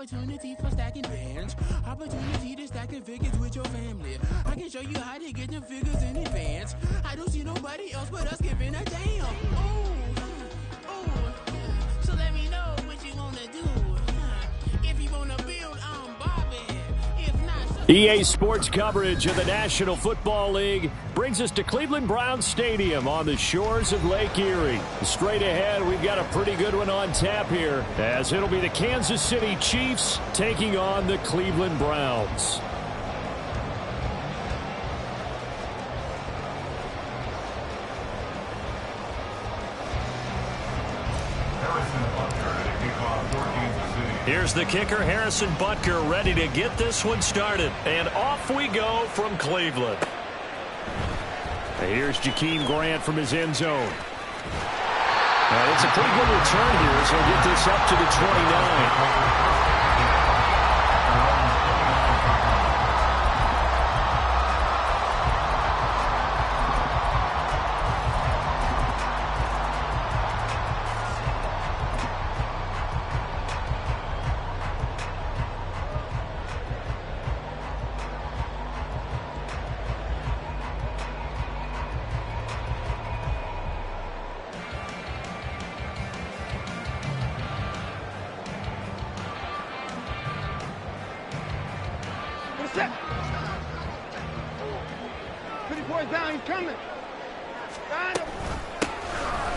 Opportunity for stacking bands. Opportunity to stacking figures with your family. I can show you how to get them figures in advance. I don't see nobody else but us giving a damn. So let me know what you wanna do. If you wanna build, I'm Bobby. If not, EA Sports coverage of the National Football League brings us to Cleveland Browns Stadium on the shores of Lake Erie. Straight ahead, we've got a pretty good one on tap here, as it'll be the Kansas City Chiefs taking on the Cleveland Browns. Here's the kicker, Harrison Butker, ready to get this one started. And off we go from Cleveland. Here's Jakeem Grant from his end zone. And it's a pretty good return here, so he'll get this up to the 29.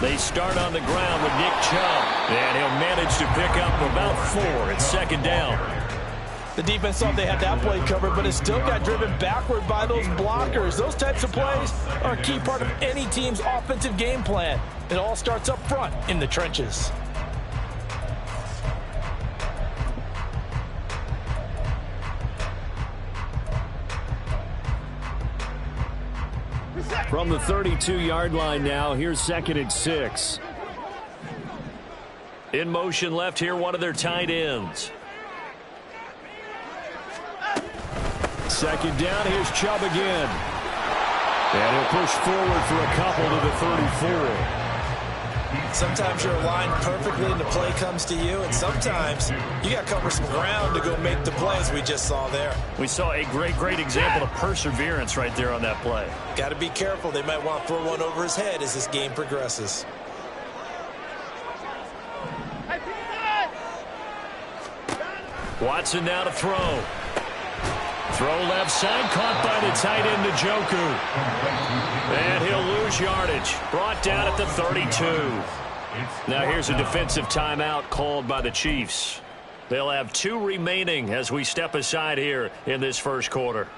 They start on the ground with Nick Chubb, and he'll manage to pick up about 4. It's second down. The defense thought they had that play covered, but it still got driven backward by those blockers. Those types of plays are a key part of any team's offensive game plan. It all starts up front in the trenches. From the 32-yard line now, here's 2nd and 6. In motion left here, one of their tight ends. Second down, here's Chubb again. And he'll push forward for a couple to the 34. Sometimes you're aligned perfectly and the play comes to you, and sometimes you got to cover some ground to go make the play, as we just saw there. We saw a great example of perseverance right there on that play. Got to be careful. They might want to throw one over his head as this game progresses. Watson now to throw. Throw left side, caught by the tight end Njoku. And he'll lose yardage. Brought down at the 32. Now here's a defensive timeout called by the Chiefs. They'll have 2 remaining as we step aside here in this first quarter.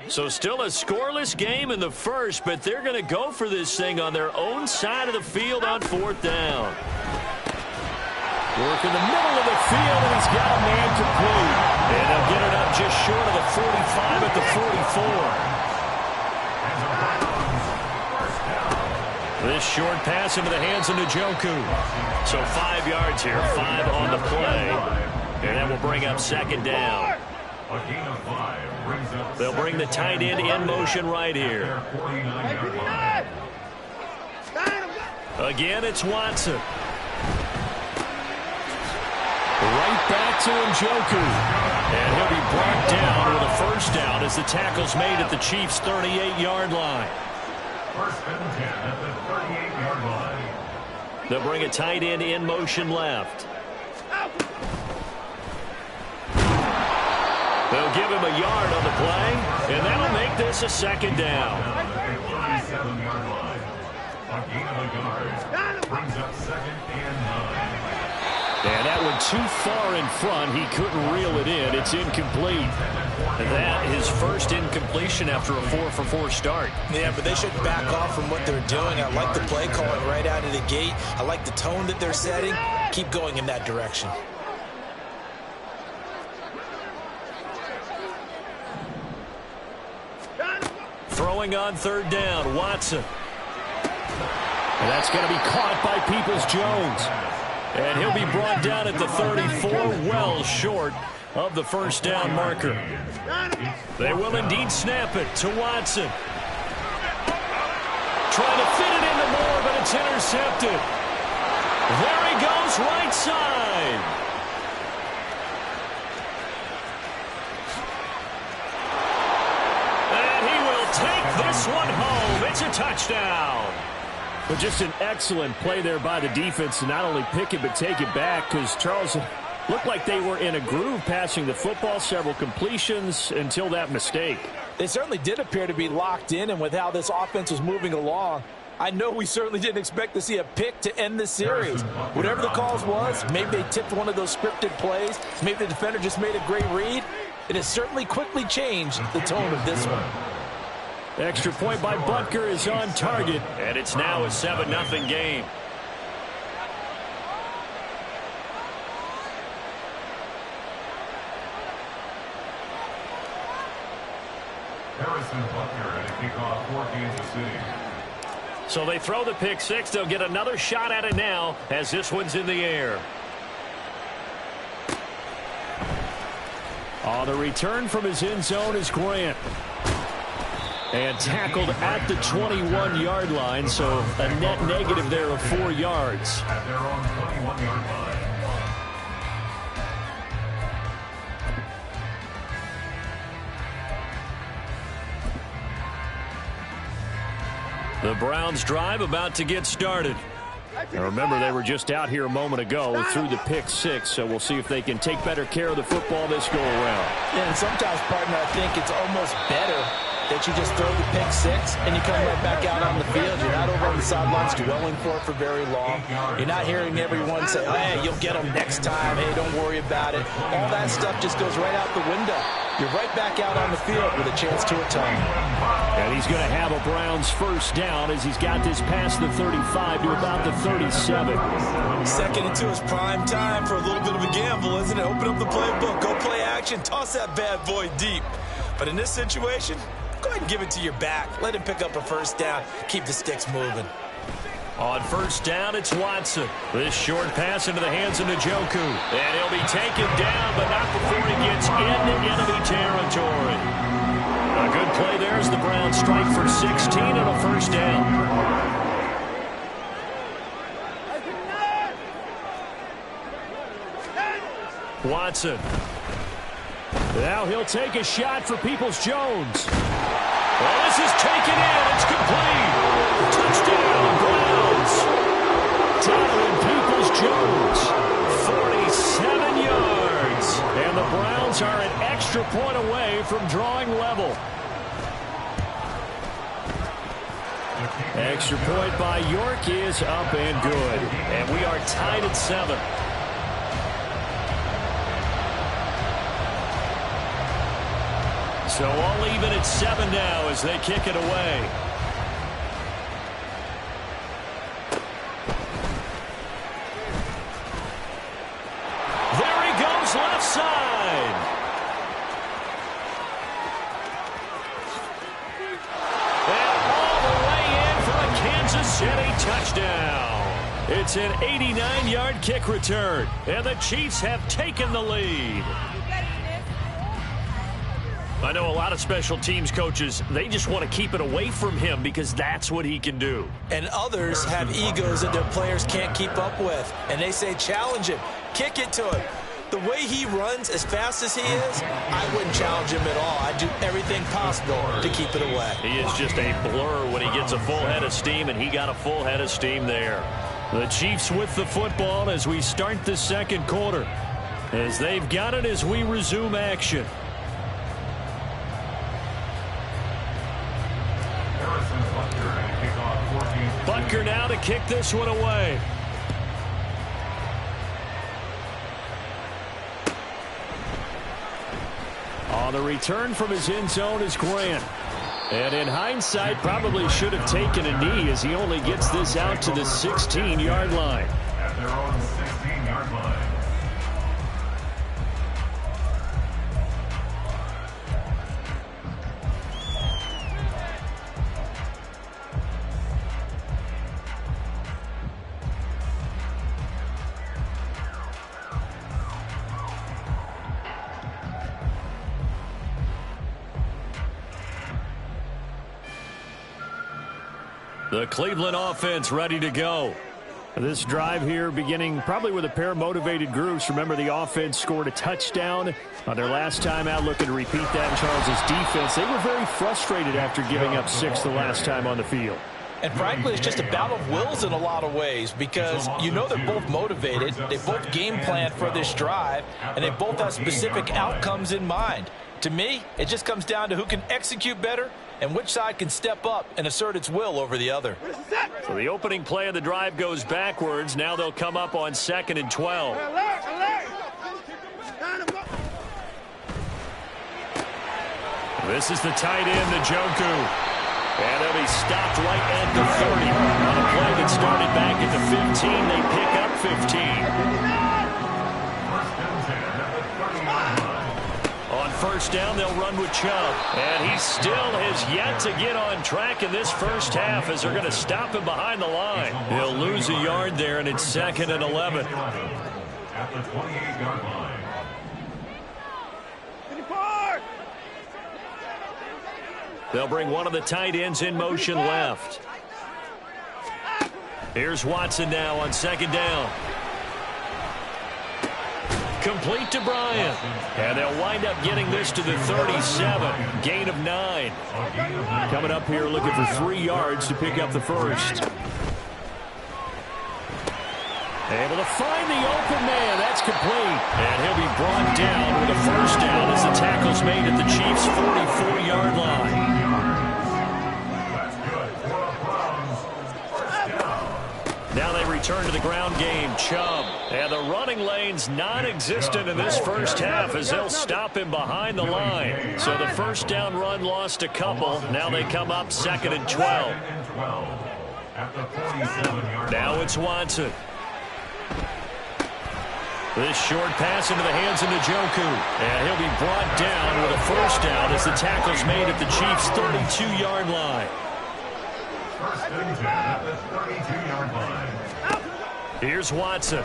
So still a scoreless game in the first, but they're going to go for this thing on their own side of the field on 4th down. Work in the middle of the field, and he's got a man complete. And they'll get it up just short of the 45 at the 44. This short pass into the hands of Njoku. So 5 yards here, 5 on the play. And that will bring up 2nd down. They'll bring the tight end in motion right here. Again, it's Watson. Right back to Njoku. And he'll be brought down with a first down as the tackle's made at the Chiefs' 38-yard line. First and 10 at the 38-yard line. They'll bring a tight end in motion left. They'll give him a yard on the play, and that'll make this a 2nd down. 37-yard line. A gain of a yard. Brings up 2nd and 9. And that one too far in front. He couldn't reel it in. It's incomplete. That his first incompletion after a 4-for-4 start. Yeah, but they shouldn't back off from what they're doing. I like the play calling right out of the gate. I like the tone that they're setting. Keep going in that direction. Throwing on 3rd down, Watson. And that's going to be caught by Peoples-Jones. And he'll be brought down at the 34, well short of the first down marker. They will indeed snap it to Watson. Trying to fit it into Moore, but it's intercepted. But just an excellent play there by the defense to not only pick it but take it back, because Charles looked like they were in a groove passing the football, several completions until that mistake. They certainly did appear to be locked in, and with how this offense was moving along, I know we certainly didn't expect to see a pick to end the series. Whatever the cause was, maybe they tipped one of those scripted plays, maybe the defender just made a great read. It has certainly quickly changed the tone of this one. Extra point by Butker is on target, and it's now a 7-0 game. Harrison Butker at a kickoff for Kansas City. So they throw the pick six. They'll get another shot at it now as this one's in the air. The return from his end zone is Grant. And tackled at the 21-yard line, so a net negative there of 4 yards. At their own 21-yard line. The Browns drive about to get started. And remember, they were just out here a moment ago through the pick six, so we'll see if they can take better care of the football this go around. Yeah, and sometimes, partner, I think it's almost better that you just throw the pick six and you come right back out on the field. You're not over on the sidelines dwelling for it for very long. You're not hearing everyone say, hey, you'll get them next time. Hey, don't worry about it. All that stuff just goes right out the window. You're right back out on the field with a chance to atone. And he's going to have a Browns first down as he's got this past the 35 to about the 37. Second into his prime time for a little bit of a gamble, isn't it? Open up the playbook, go play action, toss that bad boy deep. But in this situation, go ahead and give it to your back. Let him pick up a first down. Keep the sticks moving. On first down, it's Watson. This short pass into the hands of Njoku. And he'll be taken down, but not before he gets into enemy territory. A good play there as the Browns strike for 16 and a first down. Watson. Now he'll take a shot for Peoples-Jones. Well, this is taken in. It's complete. Touchdown, Browns. Donovan Peoples-Jones, 47 yards. And the Browns are an extra point away from drawing level. Extra point by York is up and good. And we are tied at 7. So all even at 7 now as they kick it away. There he goes, left side. And all the way in for a Kansas City touchdown. It's an 89-yard kick return, and the Chiefs have taken the lead. I know a lot of special teams coaches, they just want to keep it away from him because that's what he can do. And others have egos that their players can't keep up with. And they say, challenge him, kick it to him. The way he runs as fast as he is, I wouldn't challenge him at all. I'd do everything possible to keep it away. He is just a blur when he gets a full head of steam, and he got a full head of steam there. The Chiefs with the football as we start the second quarter. As they've got it as we resume action. Butker now to kick this one away. On the return from his end zone is Grant. And in hindsight, probably should have taken a knee as he only gets this out to the 16-yard line. At their own 16-yard line. The Cleveland offense ready to go. This drive here beginning probably with a pair of motivated groups. Remember, the offense scored a touchdown on their last time out. Looking to repeat that in Charles's defense. They were very frustrated after giving up 6 the last time on the field. And frankly, it's just a battle of wills in a lot of ways because you know they're both motivated, they both game plan for this drive, and they both have specific outcomes in mind. To me, it just comes down to who can execute better and which side can step up and assert its will over the other. So the opening play of the drive goes backwards. Now they'll come up on 2nd and 12. This is the tight end, Njoku. And they'll be stopped right at the 30. On a play that started back at the 15, they pick up 15. On first down, they'll run with Chubb. And he still has yet to get on track in this first half as they're going to stop him behind the line. He'll lose a yard there, and it's 2nd and 11. At the 28-yard line. They'll bring one of the tight ends in motion left. Here's Watson now on 2nd down. Complete to Bryant. And they'll wind up getting this to the 37. Gain of 9. Coming up here looking for 3 yards to pick up the first. Able to find the open man. That's complete. And he'll be brought down with a first down as the tackle's made at the Chiefs' 44-yard line. Now they return to the ground game. Chubb. And the running lane's non-existent in this first half as they'll stop him behind the line. So the first down run lost a couple. Now they come up 2nd and 12. Now it's Watson. This short pass into the hands of Njoku. And he'll be brought down with a first down as the tackle's made at the Chiefs' 32-yard line. First and 10 at the 32-yard line. Here's Watson.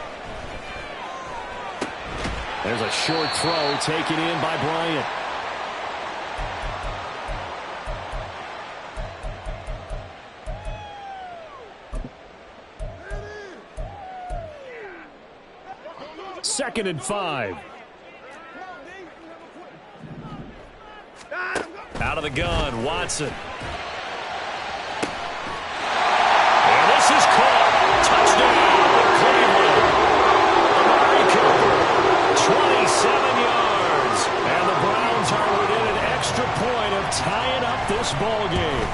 There's a short throw taken in by Bryant. Second and 5. Out of the gun, Watson. And this is caught. Touchdown, Cleveland. Amari Cooper, 27 yards. And the Browns are within an extra point of tying up this ball game.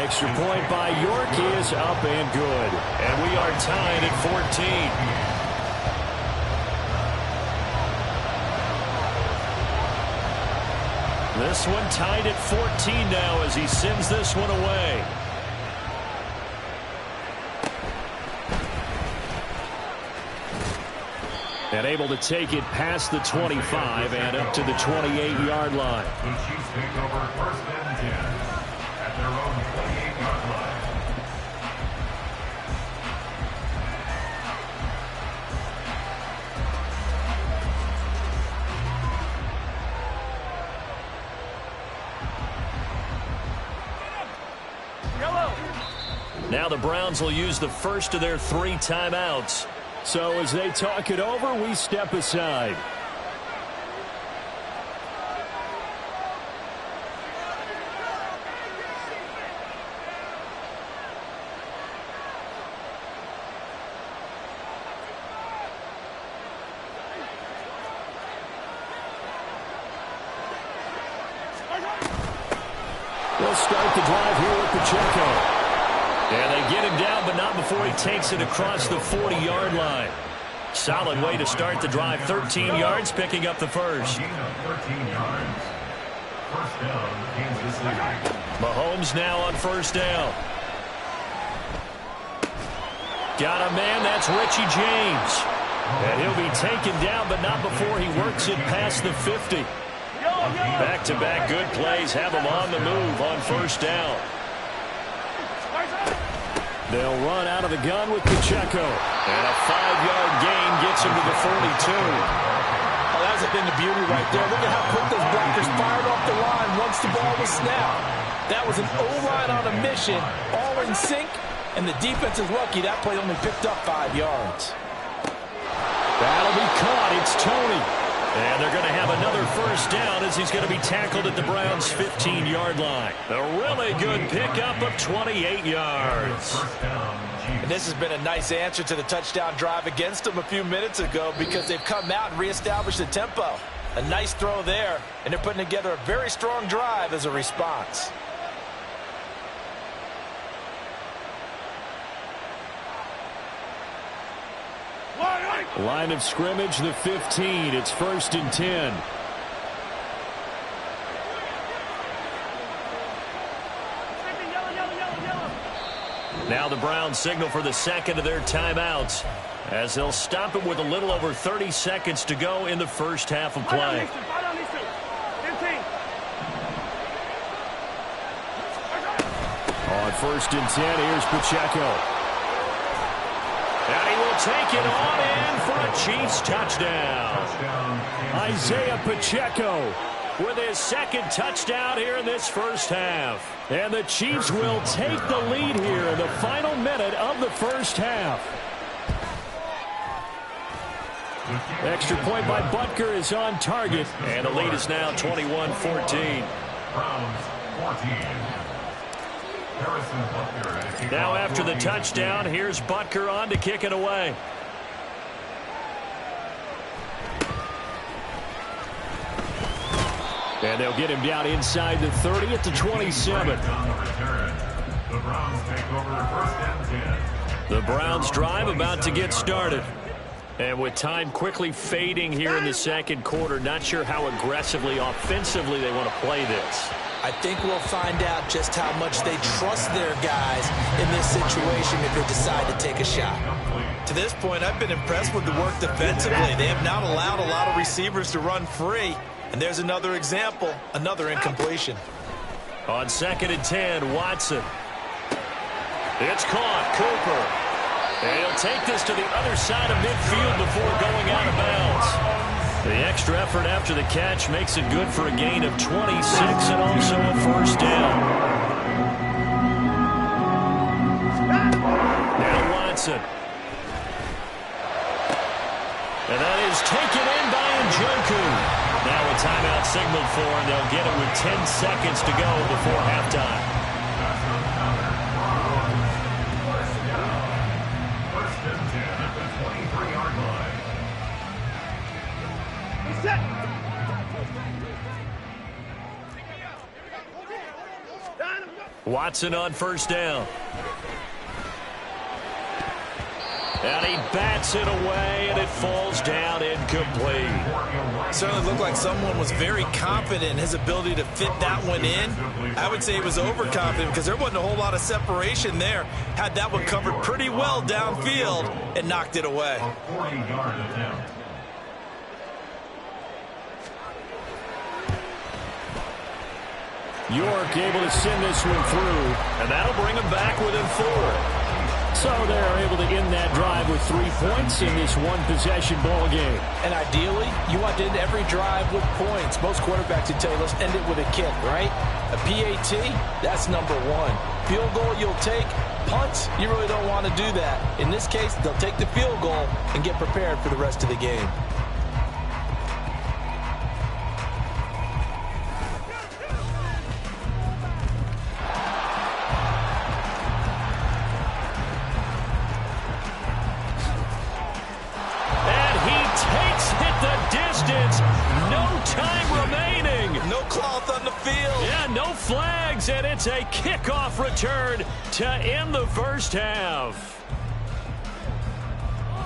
Extra point by York is up and good. And we are tied at 14. This one tied at 14 now as he sends this one away. And able to take it past the 25 and up to the 28-yard line. The Chiefs take over 1st and 10 at their own 28-yard line. Now the Browns will use the first of their 3 timeouts. So as they talk it over, we step aside. They'll start the drive here with Pacheco. And they get him down, but not before he takes it across the 40-yard line. Solid way to start the drive. 13 yards, picking up the first. 13 yards. First down, Kansas City. Mahomes now on first down. Got a man, that's Richie James. And he'll be taken down, but not before he works it past the 50. Back-to-back good plays have him on the move on first down. They'll run out of the gun with Pacheco. And a 5-yard gain gets him to the 42. Well, that's been the beauty right there. Look at how quick those blockers fired off the line once the ball was snapped. That was an O-line on a mission, all in sync, and the defense is lucky that play only picked up 5 yards. That'll be caught. It's Tony. And they're going to have another first down as he's going to be tackled at the Browns' 15-yard line. A really good pickup of 28 yards. And this has been a nice answer to the touchdown drive against them a few minutes ago because they've come out and reestablished the tempo. A nice throw there, and they're putting together a very strong drive as a response. Line of scrimmage, the 15. It's 1st and 10. Now the Browns signal for the second of their timeouts as they'll stop it with a little over 30 seconds to go in the first half of play. On 1st and 10, here's Pacheco. And he will take it on in for a Chiefs touchdown. Isaiah Pacheco with his second touchdown here in this first half. And the Chiefs will take the lead here in the final minute of the first half. Extra point by Butker is on target. And the lead is now 21-14. Browns 14. Now after the touchdown, here's Butker on to kick it away. And they'll get him down inside the 30 at the 27. The Browns take over 1st and 10. The Browns drive about to get started. And with time quickly fading here in the second quarter, not sure how aggressively, offensively they want to play this. I think we'll find out just how much they trust their guys in this situation if they decide to take a shot. To this point, I've been impressed with the work defensively. They have not allowed a lot of receivers to run free. And there's another example, another incompletion. On 2nd and 10, Watson. It's caught, Cooper. And he'll take this to the other side of midfield before going out of bounds. The extra effort after the catch makes it good for a gain of 26 and also a first down. Now Watson. And that is taken in by Njoku. Now a timeout signaled for, and they'll get it with 10 seconds to go before halftime. Watson on first down. And he bats it away, and it falls down incomplete. Certainly looked like someone was very confident in his ability to fit that one in. I would say he was overconfident because there wasn't a whole lot of separation there. Had that one covered pretty well downfield and knocked it away. 40-yard attempt. York able to send this one through, and that'll bring them back within 4. So they're able to end that drive with 3 points in this one-possession ball game. And ideally, you want to end every drive with points. Most quarterbacks would tell you, let's end it with a kick, right? A PAT, that's number 1. Field goal you'll take. Punts, you really don't want to do that. In this case, they'll take the field goal and get prepared for the rest of the game. And it's a kickoff return to end the first half.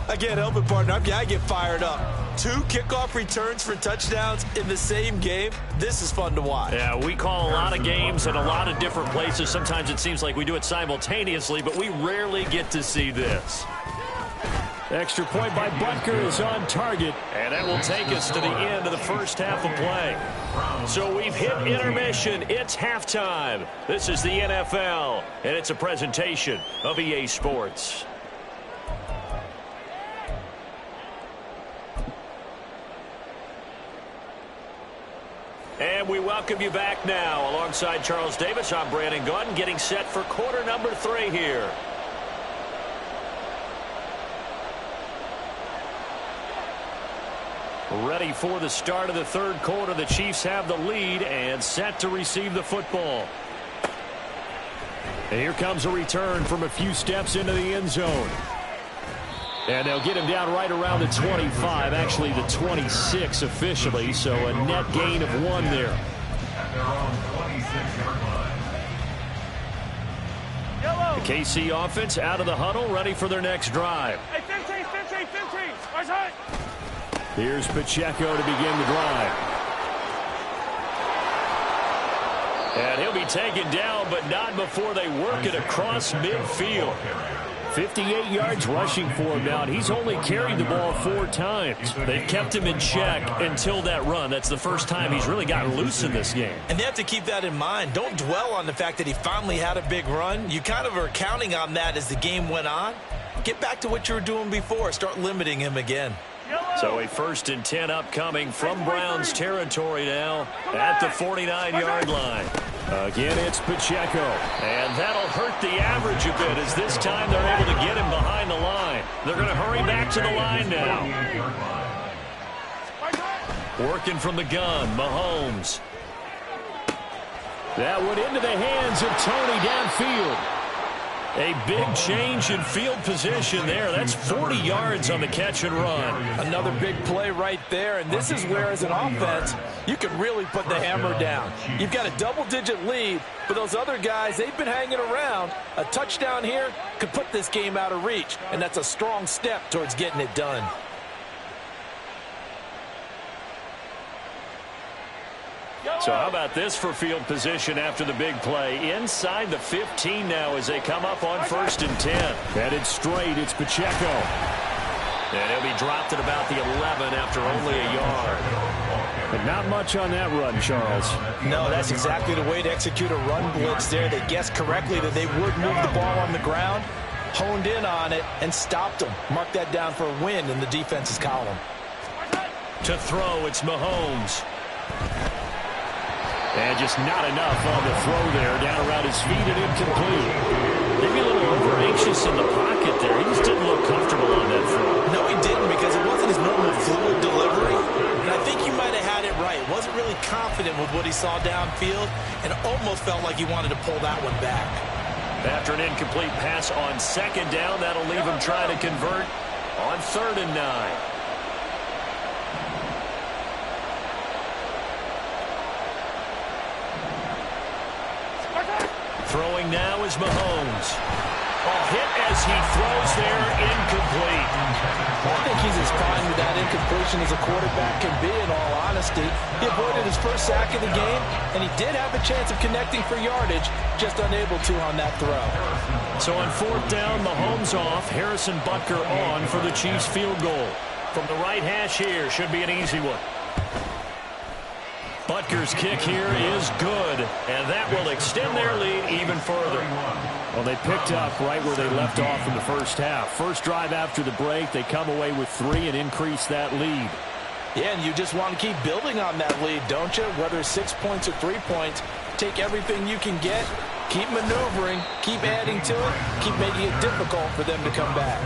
I can't help it, partner. I get fired up. 2 kickoff returns for touchdowns in the same game. This is fun to watch. Yeah, we call a lot of games in a lot of different places. Sometimes it seems like we do it simultaneously, but we rarely get to see this. Extra point by Butker is on target. And that will take us to the end of the first half of play. So we've hit intermission. It's halftime. This is the NFL, and it's a presentation of EA Sports. And we welcome you back now. Alongside Charles Davis, I'm Brandon Gordon, getting set for quarter number 3 here. Ready for the start of the third quarter. The Chiefs have the lead and set to receive the football. And here comes a return from a few steps into the end zone. And they'll get him down right around the 25, actually the 26 officially, so a net gain of 1 there. At their own 26-yard line. The KC offense out of the huddle, ready for their next drive. Hey, 15. Here's Pacheco to begin the drive. And he'll be taken down, but not before they work it across midfield. 58 yards rushing for him now, and he's only carried the ball 4 times. They've kept him in check until that run. That's the first time he's really gotten loose in this game. And they have to keep that in mind. Don't dwell on the fact that he finally had a big run. You kind of are counting on that as the game went on. Get back to what you were doing before. Start limiting him again. So a 1st and 10 upcoming from Browns territory now at the 49-yard line. Again, it's Pacheco. And that'll hurt the average a bit as this time they're able to get him behind the line. They're going to hurry back to the line now. Working from the gun, Mahomes. That went into the hands of Tony downfield. A big change in field position there. That's 40 yards on the catch and run. Another big play right there, and this is where, as an offense, you can really put the hammer down. You've got a double-digit lead, but those other guys, they've been hanging around. A touchdown here could put this game out of reach, and that's a strong step towards getting it done. So how about this for field position after the big play? Inside the 15 now as they come up on 1st and 10. Headed straight, it's Pacheco. And he'll be dropped at about the 11 after only a yard. But not much on that run, Charles. No, that's exactly the way to execute a run blitz there. They guessed correctly that they would move the ball on the ground, honed in on it, and stopped them. Mark that down for a win in the defense's column. To throw, it's Mahomes. And just not enough on the throw there, down around his feet and incomplete. Maybe a little over-anxious in the pocket there. He just didn't look comfortable on that throw. No, he didn't, because it wasn't his normal fluid delivery. And I think you might have had it right. Wasn't really confident with what he saw downfield and almost felt like he wanted to pull that one back. After an incomplete pass on 2nd down, that'll leave him trying to convert on 3rd and 9. Throwing now is Mahomes. Hit as he throws there, incomplete. I think he's as fine with that incompletion as a quarterback can be, in all honesty. He avoided his first sack of the game, and he did have a chance of connecting for yardage, just unable to on that throw. So on 4th down, Mahomes off, Harrison Butker on for the Chiefs field goal. From the right hash here, should be an easy one. Butker's kick here is good, and that will extend their lead even further. Well, they picked up right where they left off in the first half. First drive after the break, they come away with 3 and increase that lead. Yeah, and you just want to keep building on that lead, don't you? Whether it's 6 points or 3 points, take everything you can get, keep maneuvering, keep adding to it, keep making it difficult for them to come back.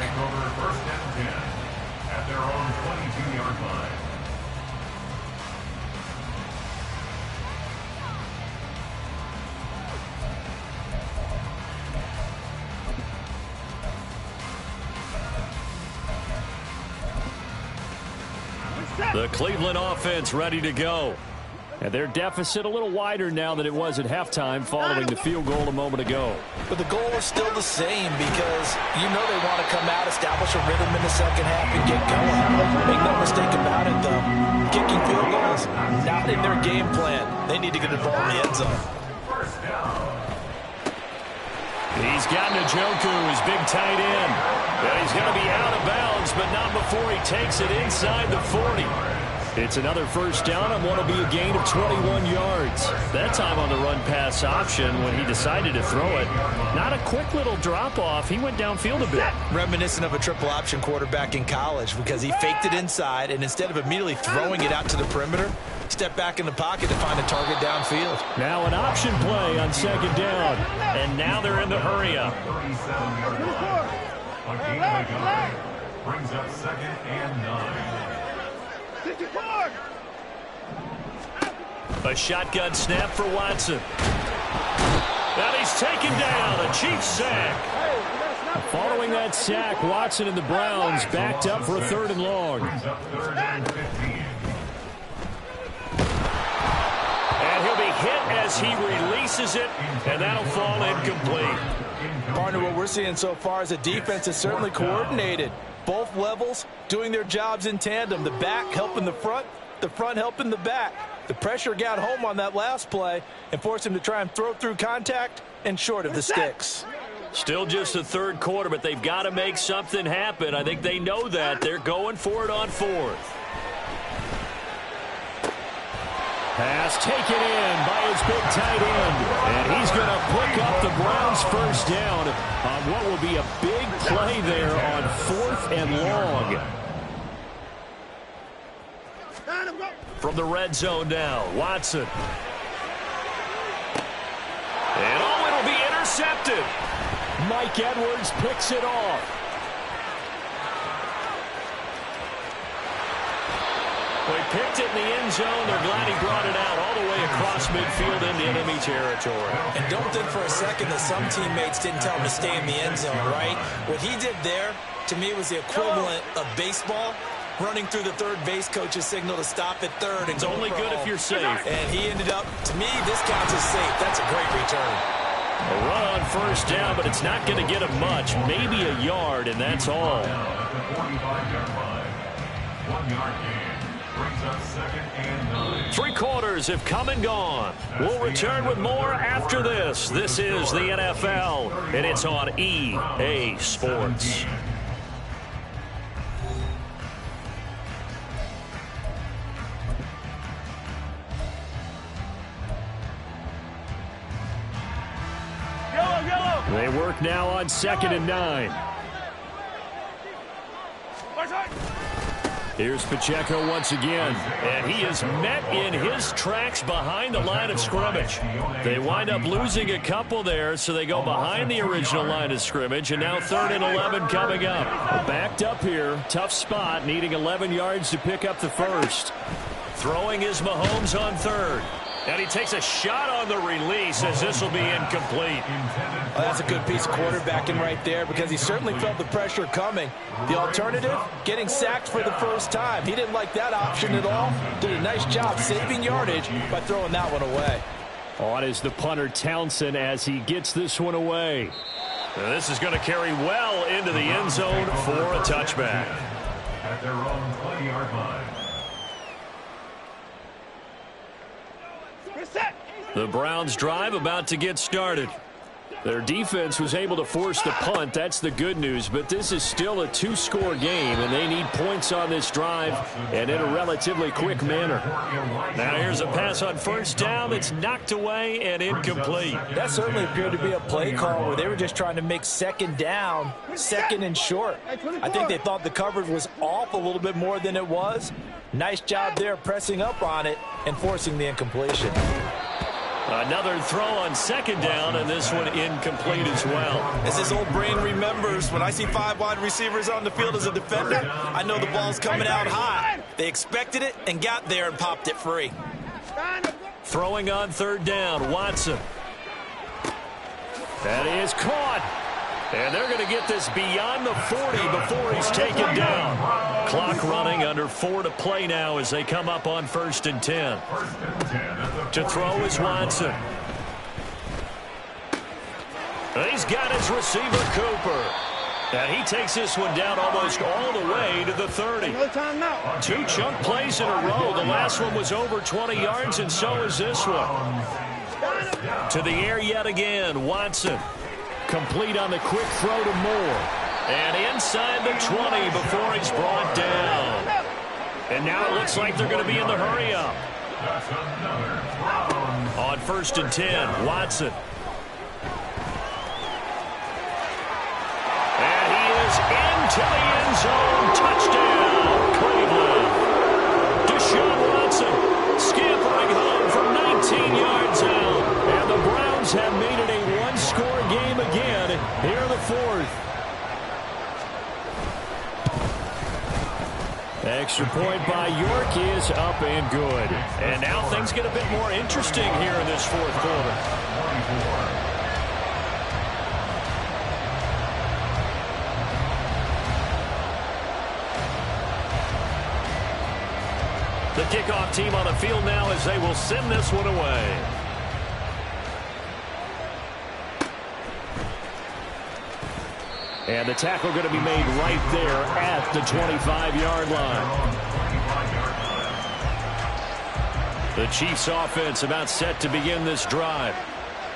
First and 10 at their own 22-yard line. The Cleveland offense ready to go. And their deficit a little wider now than it was at halftime following the field goal a moment ago. But the goal is still the same because you know they want to come out, establish a rhythm in the second half, and get going. Make no mistake about it, though. Kicking field goals, not in their game plan. They need to get the ball in the end zone. He's got Njoku, his big tight end. And he's going to be out of bounds, but not before he takes it inside the 40. It's another first down on what will be a gain of 21 yards. That time on the run-pass option when he decided to throw it. Not a quick little drop-off. He went downfield a bit. Reminiscent of a triple-option quarterback in college because he faked it inside, and instead of immediately throwing it out to the perimeter, step back in the pocket to find a target downfield. Now an option play on 2nd down, and now they're in the hurry-up. 37-yard line. A gain of a yard. Brings up 2nd and 9. A shotgun snap for Watson. And he's taken down. A Chiefs sack. Following that sack, Watson and the Browns backed up for a 3rd and long. And he'll be hit as he releases it, and that'll fall incomplete. Partner, what we're seeing so far is the defense is certainly coordinated. Both levels doing their jobs in tandem. The back helping the front helping the back. The pressure got home on that last play and forced him to try and throw through contact and short of the sticks. Still just the 3rd quarter, but they've got to make something happen. I think they know that. They're going for it on 4th. Pass taken in by his big tight end. And he's going to pick up the Browns' 1st down on what will be a big play there on 4th and long. From the red zone now, Watson. And it'll be intercepted. Mike Edwards picks it off. Well, he picked it in the end zone. They're glad he brought it out all the way across midfield into enemy territory. And don't think for a second that some teammates didn't tell him to stay in the end zone, right? What he did there, to me, was the equivalent of baseball. Running through the third base coach's signal to stop at third. And it's only good if you're safe. And he ended up, to me, this counts as safe. That's a great return. A run on 1st down, but it's not going to get him much. Maybe a yard, and that's all. 1-yard gain. Brings up 2nd and 9. 3 quarters have come and gone. We'll return with more after this. This is the NFL, and it's on EA Sports. They work now on 2nd and 9. Here's Pacheco once again, and he is met in his tracks behind the line of scrimmage. They wind up losing a couple there, so they go behind the original line of scrimmage, and now 3rd and 11 coming up. Backed up here, tough spot, needing 11 yards to pick up the 1st. Throwing is Mahomes on 3rd. And he takes a shot on the release as this will be incomplete. Well, that's a good piece of quarterbacking right there because he certainly felt the pressure coming. The alternative, getting sacked for the 1st time. He didn't like that option at all. Did a nice job saving yardage by throwing that one away. On is the punter Townsend as he gets this one away. And this is going to carry well into the end zone for a touchback. At their own 20-yard line. The Browns drive about to get started. Their defense was able to force the punt. That's the good news. But this is still a 2-score game, and they need points on this drive and in a relatively quick manner. Now here's a pass on 1st down that's knocked away and incomplete. That certainly appeared to be a play call where they were just trying to make 2nd down, 2nd and short. I think they thought the coverage was off a little bit more than it was. Nice job there pressing up on it and forcing the incompletion. Another throw on 2nd down, and this one incomplete as well. As his old brain remembers, when I see 5 wide receivers on the field as a defender, I know the ball's coming out high. They expected it and got there and popped it free. Throwing on 3rd down, Watson. That is caught. And they're going to get this beyond the 40 before he's taken down. Clock running, under 4 to play now as they come up on 1st and 10. To throw is Watson. And he's got his receiver, Cooper. And he takes this one down almost all the way to the 30. 2 chunk plays in a row. The last one was over 20 yards, and so is this one. To the air yet again, Watson. Complete on the quick throw to Moore. And inside the 20 before he's brought down. And now it looks like they're going to be in the hurry-up. On 1st and 10, Watson. And he is into the end zone. Touchdown, Cleveland. Deshaun Watson scampering home from 19 yards out. And the Browns have made it a 1-score game again here in the 4th. Extra point by York is up and good. And now things get a bit more interesting here in this fourth quarter. The kickoff team on the field now as they will send this one away. And the tackle going to be made right there at the 25-yard line. The Chiefs offense about set to begin this drive.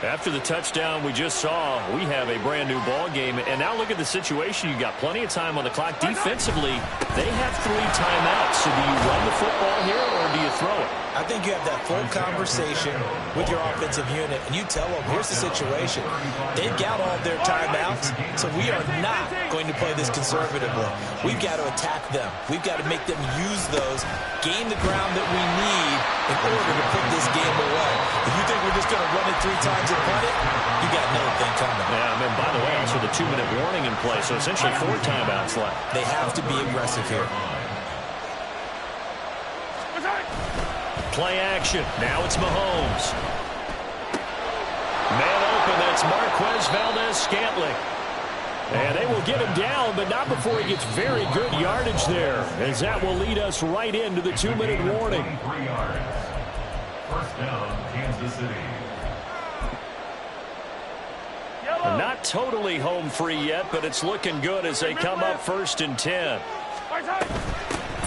After the touchdown we just saw, we have a brand new ball game. And now look at the situation. You got plenty of time on the clock. Defensively, they have 3 timeouts. So do you run the football here or do you throw it? I think you have that full conversation with your offensive unit, and you tell them, here's the situation. They've got all their timeouts, so we are not going to play this conservatively. We've got to attack them. We've got to make them use those, gain the ground that we need in order to put this game away. If you think we're just going to run it 3 times and punt it, you got another thing coming. Yeah, I mean, by the way, also the 2-minute warning in play, so essentially 4 timeouts left. They have to be aggressive here. Play action. Now it's Mahomes. Man open. That's Marquez Valdez-Scantling. And they will get him down, but not before he gets very good yardage there, as that will lead us right into the 2-minute warning. 3 yards. First down, Kansas City. Not totally home free yet, but it's looking good as they come up 1st and 10.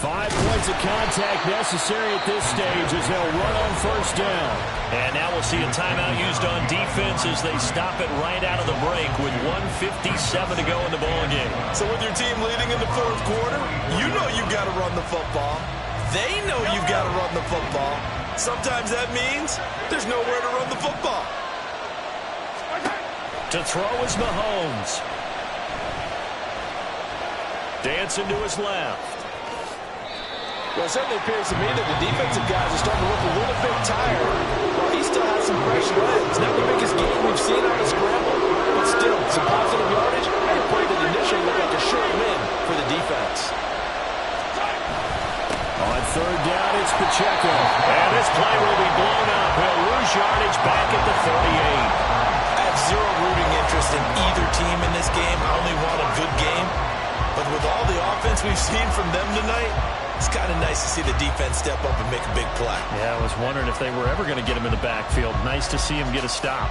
5 points of contact necessary at this stage as they'll run on 1st down. And now we'll see a timeout used on defense as they stop it right out of the break with 1:57 to go in the ballgame. So with your team leading in the 4th quarter, you know you've got to run the football. They know you've got to run the football. Sometimes that means there's nowhere to run the football. To throw is Mahomes. Dancing to his left. Well, it certainly appears to me that the defensive guys are starting to look a little bit tired while he still has some fresh legs. Not the biggest game we've seen on the scramble, but still some positive yardage and a play that initially looked like a short win for the defense. On 3rd down, it's Pacheco. And this play will be blown up. He'll lose yardage back at the 38. I have zero rooting interest in either team in this game. I only want a good game. But with all the offense we've seen from them tonight, it's kind of nice to see the defense step up and make a big play. Yeah, I was wondering if they were ever going to get him in the backfield. Nice to see him get a stop.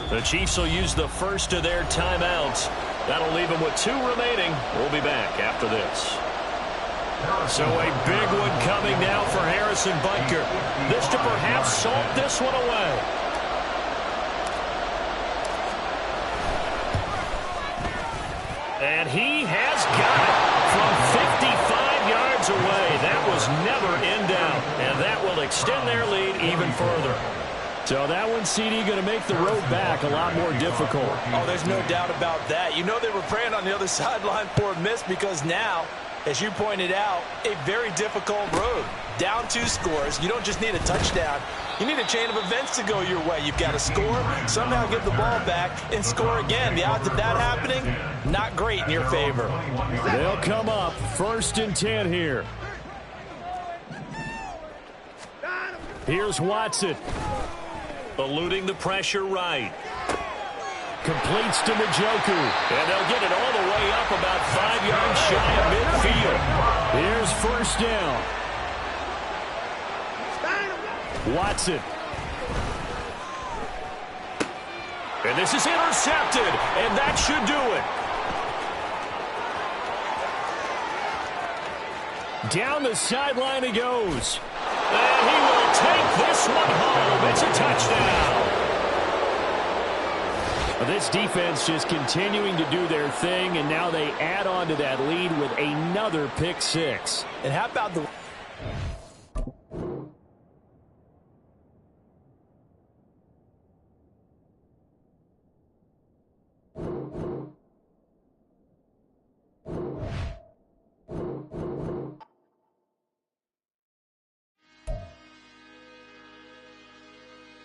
The Chiefs will use the first of their timeouts. That'll leave them with 2 remaining. We'll be back after this. So a big one coming now for Harrison Butker. This to perhaps salt this one away. And he has got it from 55 yards away. That was never in doubt. And that will extend their lead even further. So that one, CD, going to make the road back a lot more difficult. Oh, there's no doubt about that. You know they were praying on the other sideline for a miss because now, as you pointed out, a very difficult road. Down 2 scores. You don't just need a touchdown. You need a chain of events to go your way. You've got to score, somehow get the ball back, and score again. The odds of that happening, not great in your favor. They'll come up 1st and 10 here. Here's Watson. Eluding the pressure right. Completes to Njoku. And they'll get it all the way up about 5 yards shy of midfield. Here's 1st down. Watson. And this is intercepted. And that should do it. Down the sideline he goes. And he will take this one home. It's a touchdown. This defense just continuing to do their thing, and now they add on to that lead with another pick 6. And how about the